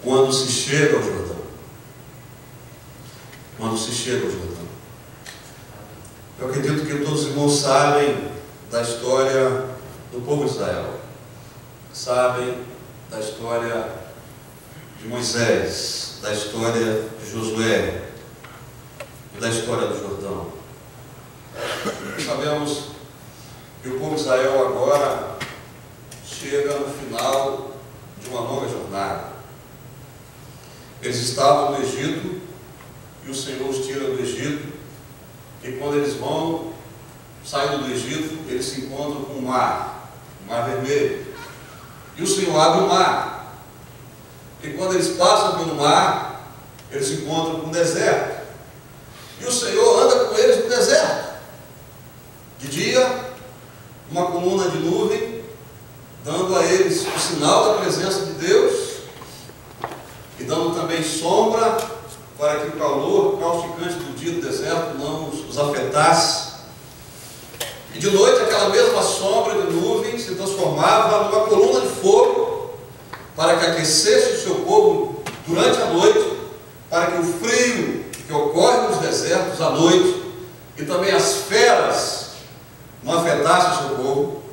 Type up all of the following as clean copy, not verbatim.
quando se chega ao Jordão. Quando se chega ao Jordão. Eu acredito que todos os irmãos sabem da história do povo de Israel. Sabem da história de Moisés, da história de Josué e da história do Jordão. Sabemos que o povo de Israel agora chega no final de uma longa jornada. Eles estavam no Egito e o Senhor os tira do Egito, e quando eles vão saindo do Egito, eles se encontram com o mar Vermelho, e o Senhor abre o mar, e quando eles passam pelo mar, eles se encontram com o deserto, e o Senhor anda com eles no deserto. De dia, uma coluna de nuvem, dando a eles o sinal da presença de Deus, e dando também sombra, para que o calor causticante do dia do deserto não os afetasse. E de noite, aquela mesma sombra de nuvem se transformava numa coluna de fogo, para que aquecesse o seu povo durante a noite, para que o frio que ocorre nos desertos à noite, e também as feras, não afetasse o seu povo.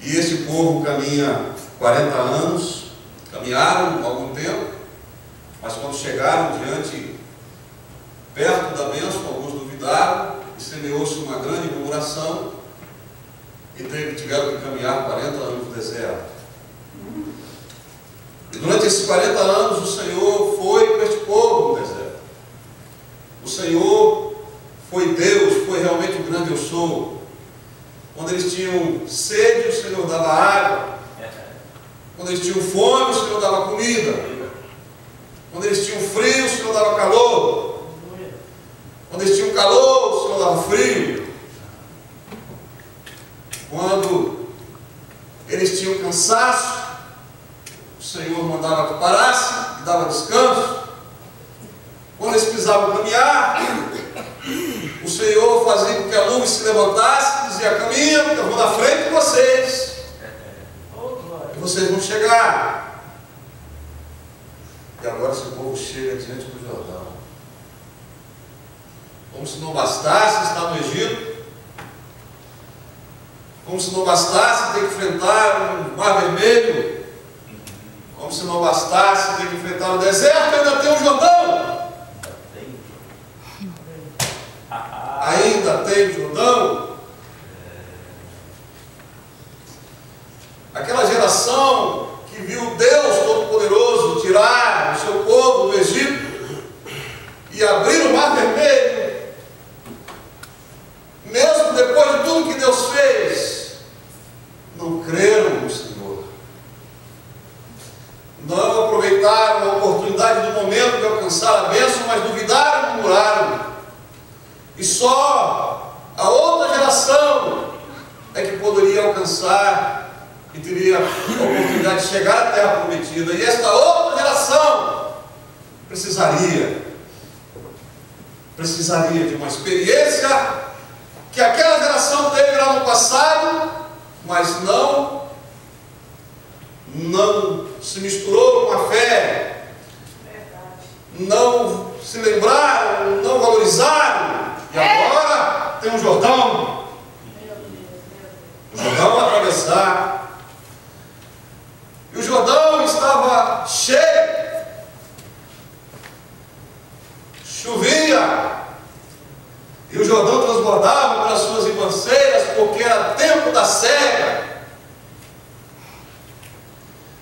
E esse povo caminha 40 anos, caminharam algum tempo, mas quando chegaram perto da bênção, alguns duvidaram, e semeou-se uma grande murmuração, e tiveram que caminhar 40 anos no deserto. E durante esses 40 anos o Senhor foi com este povo no deserto. O Senhor foi Deus, foi realmente o grande eu sou. Quando eles tinham sede, o Senhor dava água. Quando eles tinham fome, o Senhor dava comida. Quando eles tinham frio, o Senhor dava calor. Quando eles tinham calor, o Senhor dava frio. Quando eles tinham cansaço, o Senhor mandava que parasse e dava descanso. Quando eles precisavam caminhar, o Senhor fazia com que a nuvem se levantasse e dizia: caminha, porque eu vou na frente de vocês, e vocês vão chegar. E agora esse povo chega diante do Jordão, como se não bastasse estar no Egito, como se não bastasse ter que enfrentar um mar vermelho, como se não bastasse ter que enfrentar o deserto, ainda tem o Jordão. Ainda tem o Jordão. Aquela geração que viu Deus Todo-Poderoso tirar o seu povo do Egito e abrir o mar vermelho, mesmo depois de tudo que Deus fez, não creram no Senhor, não aproveitaram a oportunidade do momento de alcançar a bênção, mas duvidaram e murmuraram. E só a outra geração é que poderia alcançar e teria a oportunidade de chegar à terra prometida. E esta outra geração precisaria de uma experiência que aquela geração teve lá no passado, mas não se misturou com a fé, não se lembraram, não valorizaram. E agora tem um Jordão. O Jordão vai atravessar. E o Jordão estava cheio. Chovia. E o Jordão transbordava pelas suas ribanceiras, porque era tempo da cega.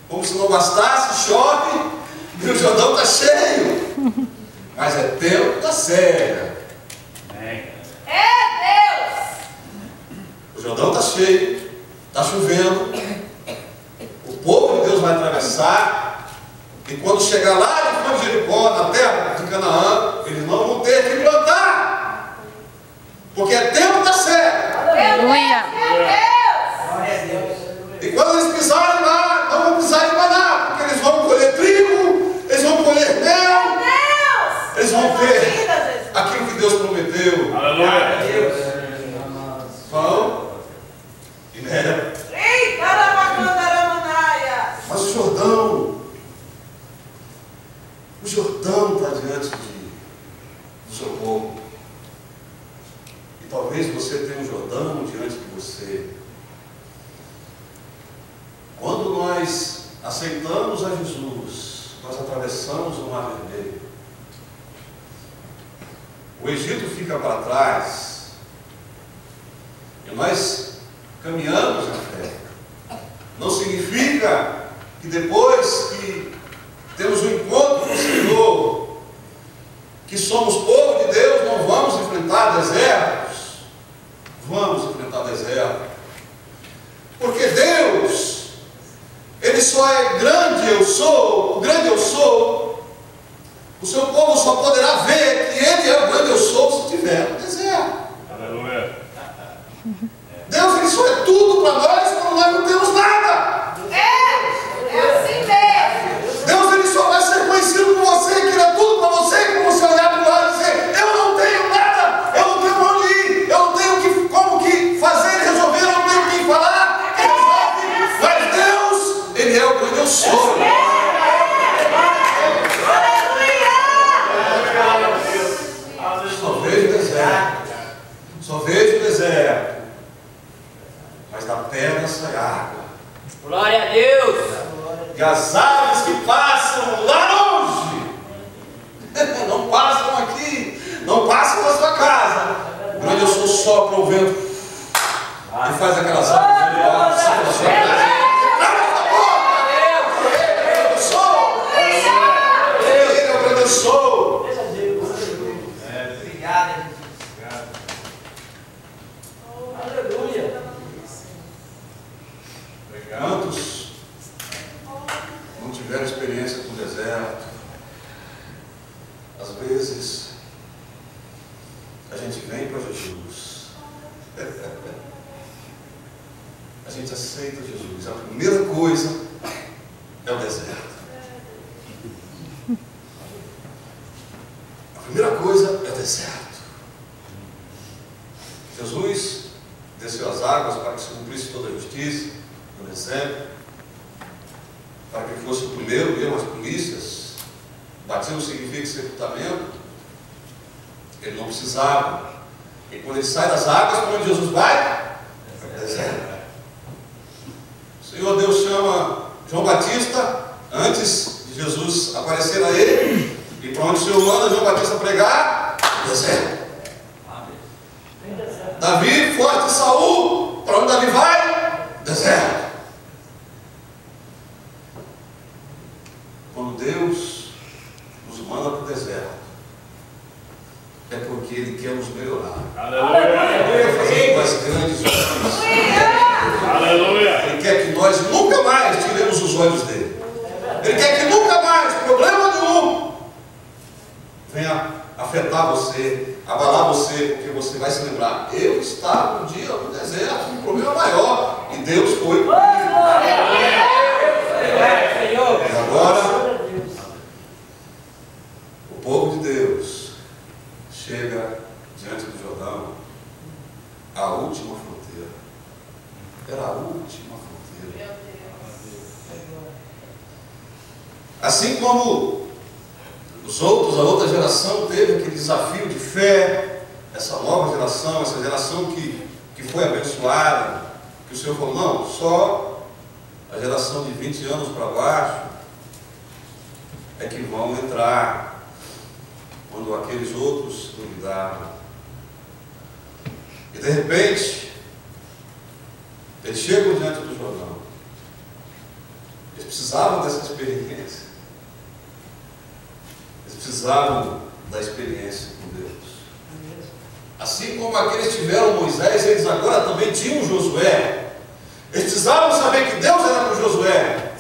Como se não bastasse, chove e o Jordão está cheio. Mas é tempo da cega. O Jordão está cheio, está chovendo, o povo de Deus vai atravessar, e quando chegar lá de Jericó, na terra de Canaã, eles não vão ter que plantar, porque é tempo da cega. Aleluia! E quando eles pisarem lá, não vão pisar em maná, porque eles vão colher trigo, eles vão colher mel, eles vão ter aquilo que Deus prometeu. Aleluia! Vão e mel. Mas o Jordão talvez você tenha um Jordão diante de você. Quando nós aceitamos a Jesus, nós atravessamos o Mar Vermelho. O Egito fica para trás e nós caminhamos na fé. Não significa que depois que temos um encontro com o Senhor, que somos povo de Deus, não vamos enfrentar desertos. Vamos enfrentar desertos. Porque Deus, Ele só é grande eu sou, o grande eu sou. O seu povo só poderá ver que Ele é o grande eu sou se tiver no deserto. Aleluia. Deus, Ele só é tudo para nós quando nós não temos nada. É assim mesmo. Deus, Ele só vai ser conhecido por você, que Ele é tudo para você, quando você olhar para o lado e dizer, eu não tenho nada, eu não tenho para onde ir, eu não tenho como que fazer e resolver, eu não tenho quem falar, quem resolve. Mas Deus, Ele é o grande eu sou. Só vejo o deserto. Só vejo o deserto. Mas da pedra sai água. Glória a Deus. E as aves que passam lá longe, não passam aqui, não passam na sua casa. O grande eu sou sopra o vento e faz aquelas aves voar em cima da sua casa. Abre essa boca! Ele é o grande eu sou! Ele é o grande eu sou! Obrigado, aleluia. Quantos não tiveram experiência com o deserto? Às vezes a gente vem para Jesus, a gente aceita Jesus, a primeira coisa é o deserto. A primeira coisa é o deserto. Jesus desceu as águas para que se cumprisse toda a justiça no deserto, para que fosse o primeiro mesmo as polícias. Batismo significa sepultamento. Ele não precisava. E quando ele sai das águas, para onde Jesus vai? Para o deserto. O Senhor Deus chama João Batista antes de Jesus aparecer a ele. E para onde o Senhor manda João Batista pregar? No deserto. Davi, forte de Saul, para onde Davi vai? Deserto. Quando Deus nos manda para o deserto, é porque Ele quer nos melhorar. Aleluia. Ele quer fazer coisas grandes. Aleluia. Ele quer que nós nunca mais tiremos os olhos dele. Ele quer que nunca mais, problema nenhum, venha afetar você, abalar você, porque você vai se lembrar, eu estava um dia no deserto, um problema maior, e Deus foi comigo. E agora, o povo de Deus chega diante do Jordão, a última fronteira. Era a última fronteira. Assim como a outra geração teve aquele desafio de fé, essa nova geração, essa geração que foi abençoada, que o Senhor falou, não, só a geração de 20 anos para baixo é que vão entrar, quando aqueles outros duvidavam. E de repente, eles chegam diante do Jordão. Eles precisavam dessa experiência. Eles precisavam da experiência com Deus. Assim como aqueles tiveram Moisés, eles agora também tinham Josué. Eles precisavam saber que Deus era com Josué.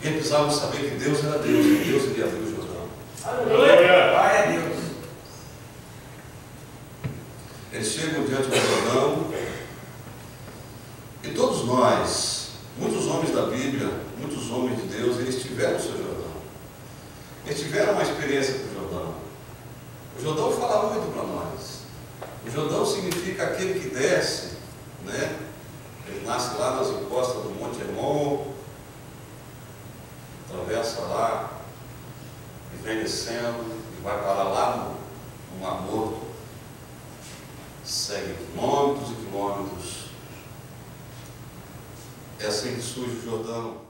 E eles precisavam saber que Deus era Deus, que Deus iria abrir o Jordão. Aleluia. Glória a Deus. Eles chegam diante do Jordão. E todos nós, muitos homens da Bíblia, muitos homens de Deus, eles tiveram o seu Jordão. Eles tiveram uma experiência com o Jordão. O Jordão fala muito para nós. O Jordão significa aquele que desce, né? Ele nasce lá nas encostas do Monte Hermon, atravessa lá, e vem descendo, e vai parar lá no Mar Morto. seguem quilômetros e quilômetros. É assim que surge o Jordão.